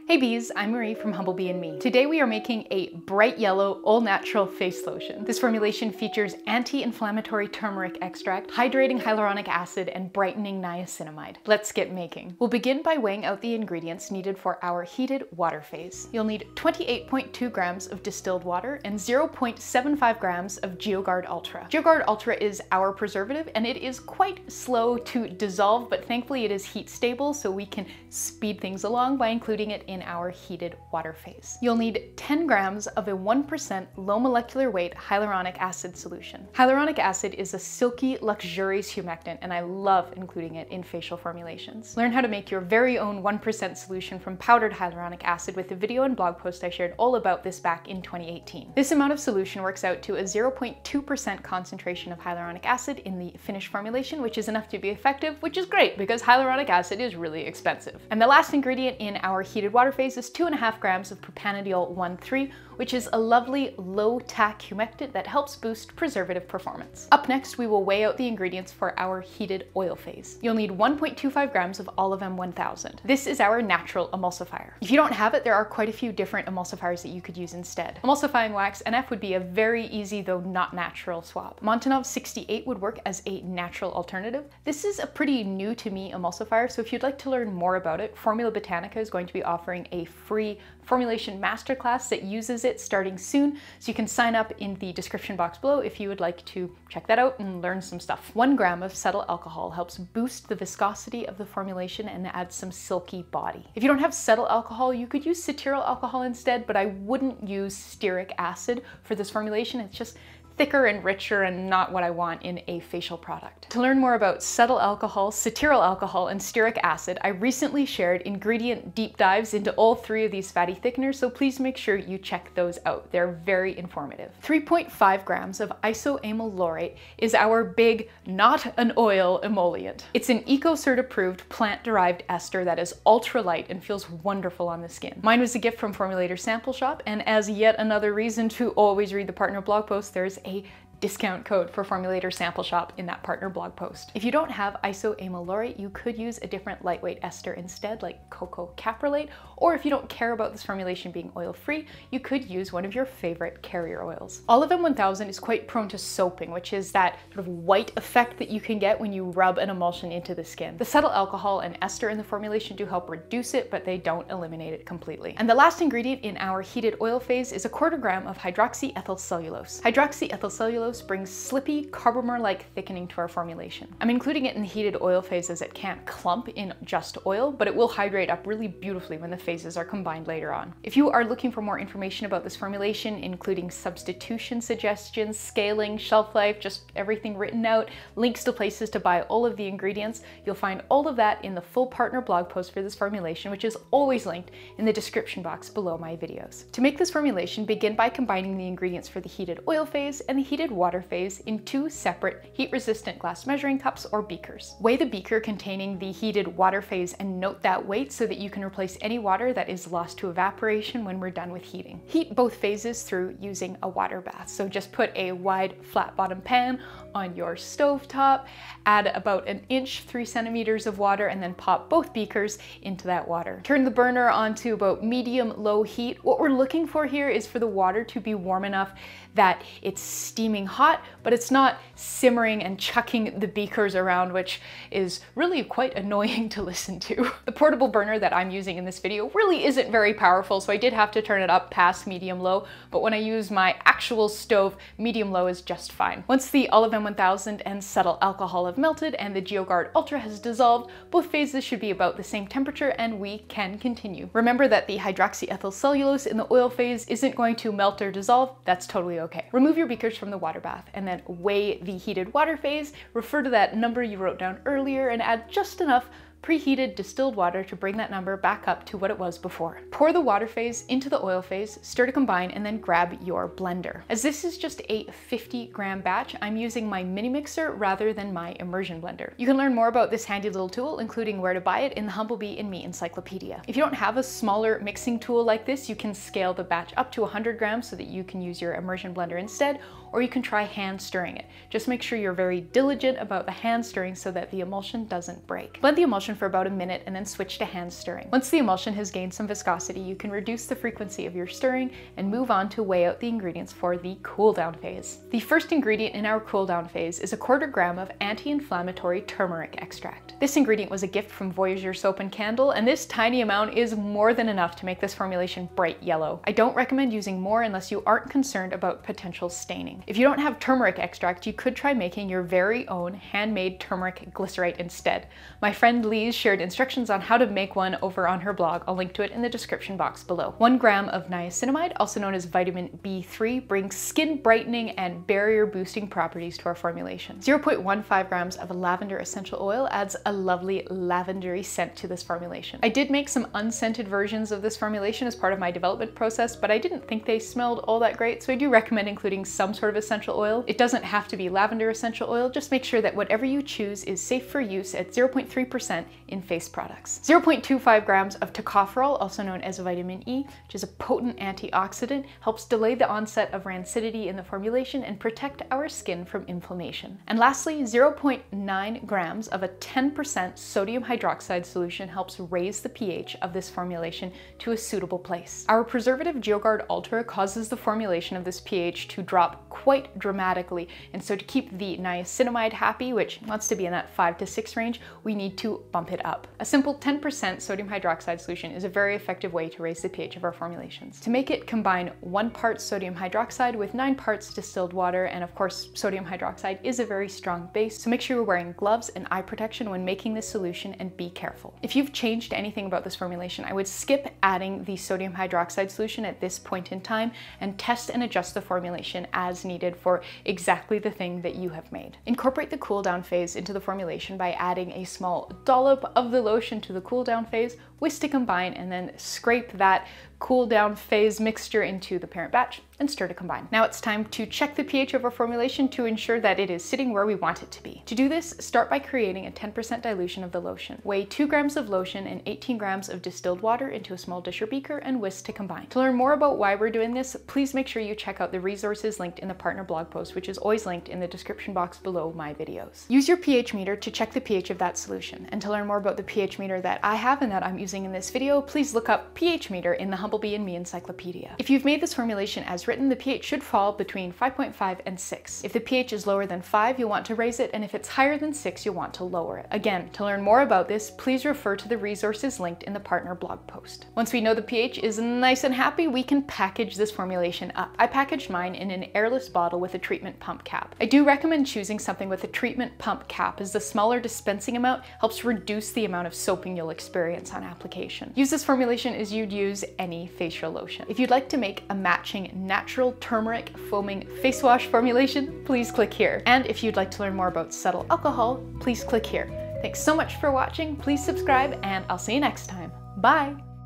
Hey bees, I'm Marie from Humblebee and Me. Today we are making a bright yellow, all-natural face lotion. This formulation features anti-inflammatory turmeric extract, hydrating hyaluronic acid, and brightening niacinamide. Let's get making. We'll begin by weighing out the ingredients needed for our heated water phase. You'll need 28.2 grams of distilled water and 0.75 grams of Geogard Ultra. Geogard Ultra is our preservative and it is quite slow to dissolve, but thankfully it is heat stable, so we can speed things along by including it in our heated water phase. You'll need 10 grams of a 1% low molecular weight hyaluronic acid solution. Hyaluronic acid is a silky, luxurious humectant, and I love including it in facial formulations. Learn how to make your very own 1% solution from powdered hyaluronic acid with a video and blog post I shared all about this back in 2018. This amount of solution works out to a 0.2% concentration of hyaluronic acid in the finished formulation, which is enough to be effective, which is great because hyaluronic acid is really expensive. And the last ingredient in our heated water phase is 2.5 grams of Propanediol 1,3, which is a lovely low-tack humectant that helps boost preservative performance. Up next, we will weigh out the ingredients for our heated oil phase. You'll need 1.25 grams of Olive M1000. This is our natural emulsifier. If you don't have it, there are quite a few different emulsifiers that you could use instead. Emulsifying wax NF would be a very easy, though not natural, swap. Montanov 68 would work as a natural alternative. This is a pretty new to me emulsifier, so if you'd like to learn more about it, Formula Botanica is going to be offering a free formulation masterclass that uses it starting soon, so you can sign up in the description box below if you would like to check that out and learn some stuff. 1 gram of cetyl alcohol helps boost the viscosity of the formulation and add some silky body. If you don't have cetyl alcohol, you could use cetyl alcohol instead, but I wouldn't use stearic acid for this formulation. It's just thicker and richer and not what I want in a facial product. To learn more about cetyl alcohol, cetyl alcohol, and stearic acid, I recently shared ingredient deep dives into all 3 of these fatty thickeners, so please make sure you check those out. They're very informative. 3.5 grams of Isoamyl laurate is our big, not an oil emollient. It's an ECO-CERT approved plant-derived ester that is ultra light and feels wonderful on the skin. Mine was a gift from Formulator Sample Shop, and as yet another reason to always read the partner blog post, there's a discount code for Formulator Sample Shop in that partner blog post. If you don't have Isoamyl laurate, you could use a different lightweight ester instead, like cocoa caprolate, or if you don't care about this formulation being oil-free, you could use one of your favorite carrier oils. Olive M1000 is quite prone to soaping, which is that sort of white effect that you can get when you rub an emulsion into the skin. The cetyl alcohol and ester in the formulation do help reduce it, but they don't eliminate it completely. And the last ingredient in our heated oil phase is a 1/4 gram of hydroxyethylcellulose. Hydroxyethylcellulose brings slippy, carbomer-like thickening to our formulation. I'm including it in the heated oil phase as it can't clump in just oil, but it will hydrate up really beautifully when the phases are combined later on. If you are looking for more information about this formulation, including substitution suggestions, scaling, shelf life, just everything written out, links to places to buy all of the ingredients, you'll find all of that in the full partner blog post for this formulation, which is always linked in the description box below my videos. To make this formulation, begin by combining the ingredients for the heated oil phase and the heated water phase in 2 separate heat-resistant glass measuring cups or beakers. Weigh the beaker containing the heated water phase and note that weight so that you can replace any water that is lost to evaporation when we're done with heating. Heat both phases through using a water bath. So just put a wide flat bottom pan on your stove top, add about 1 inch, 3 centimeters of water, and then pop both beakers into that water. Turn the burner onto about medium-low heat. What we're looking for here is for the water to be warm enough that it's steaming hot, but it's not simmering and chucking the beakers around, which is really quite annoying to listen to. The portable burner that I'm using in this video really isn't very powerful, so I did have to turn it up past medium-low, but when I use my actual stove, medium-low is just fine. Once the Olive M1000 and cetyl alcohol have melted and the Geogard Ultra has dissolved, both phases should be about the same temperature and we can continue. Remember that the hydroxyethylcellulose in the oil phase isn't going to melt or dissolve. That's totally okay. Remove your beakers from the water bath and then weigh the heated water phase, refer to that number you wrote down earlier, and add just enough preheated distilled water to bring that number back up to what it was before. Pour the water phase into the oil phase, stir to combine, and then grab your blender. As this is just a 50-gram batch, I'm using my mini mixer rather than my immersion blender. You can learn more about this handy little tool, including where to buy it, in the Humblebee and Me encyclopedia. If you don't have a smaller mixing tool like this, you can scale the batch up to 100 grams so that you can use your immersion blender instead, or you can try hand stirring it. Just make sure you're very diligent about the hand stirring so that the emulsion doesn't break. Blend the emulsion emulsion for about a minute and then switch to hand stirring. Once the emulsion has gained some viscosity, you can reduce the frequency of your stirring and move on to weigh out the ingredients for the cool down phase. The first ingredient in our cool down phase is a 1/4 gram of anti-inflammatory turmeric extract. This ingredient was a gift from Voyageur Soap and Candle, and this tiny amount is more than enough to make this formulation bright yellow. I don't recommend using more unless you aren't concerned about potential staining. If you don't have turmeric extract, you could try making your very own handmade turmeric glycerite instead. My friend Lise shared instructions on how to make one over on her blog. I'll link to it in the description box below. 1 gram of niacinamide, also known as vitamin B3, brings skin brightening and barrier boosting properties to our formulation. 0.15 grams of lavender essential oil adds a lovely lavendery scent to this formulation. I did make some unscented versions of this formulation as part of my development process, but I didn't think they smelled all that great, so I do recommend including some sort of essential oil. It doesn't have to be lavender essential oil, just make sure that whatever you choose is safe for use at 0.3% in face products. 0.25 grams of tocopherol, also known as vitamin E, which is a potent antioxidant, helps delay the onset of rancidity in the formulation and protect our skin from inflammation. And lastly, 0.9 grams of a 10% sodium hydroxide solution helps raise the pH of this formulation to a suitable place. Our preservative Geogard Ultra causes the formulation of this pH to drop quite dramatically, and so to keep the niacinamide happy, which wants to be in that 5 to 6 range, we need to bump it up. A simple 10% sodium hydroxide solution is a very effective way to raise the pH of our formulations. To make it, combine 1 part sodium hydroxide with 9 parts distilled water, and of course sodium hydroxide is a very strong base, so make sure you're wearing gloves and eye protection when making this solution and be careful. If you've changed anything about this formulation, I would skip adding the sodium hydroxide solution at this point in time and test and adjust the formulation as needed for exactly the thing that you have made. Incorporate the cool down phase into the formulation by adding a small dollop of the lotion to the cool down phase, whisk to combine, and then scrape that cool down phase mixture into the parent batch and stir to combine. Now it's time to check the pH of our formulation to ensure that it is sitting where we want it to be. To do this, start by creating a 10% dilution of the lotion. Weigh 2 grams of lotion and 18 grams of distilled water into a small dish or beaker and whisk to combine. To learn more about why we're doing this, please make sure you check out the resources linked in the partner blog post, which is always linked in the description box below my videos. Use your pH meter to check the pH of that solution. And to learn more about the pH meter that I have and that I'm using in this video, please look up pH meter in the Humblebee and Me encyclopedia. If you've made this formulation as written, the pH should fall between 5.5 and 6. If the pH is lower than 5, you'll want to raise it, and if it's higher than 6, you'll want to lower it. Again, to learn more about this, please refer to the resources linked in the partner blog post. Once we know the pH is nice and happy, we can package this formulation up. I packaged mine in an airless bottle with a treatment pump cap. I do recommend choosing something with a treatment pump cap, as the smaller dispensing amount helps reduce the amount of soaping you'll experience on application. Use this formulation as you'd use any facial lotion. If you'd like to make a matching natural turmeric foaming face wash formulation, please click here. And if you'd like to learn more about cetyl alcohol, please click here. Thanks so much for watching, please subscribe, and I'll see you next time. Bye!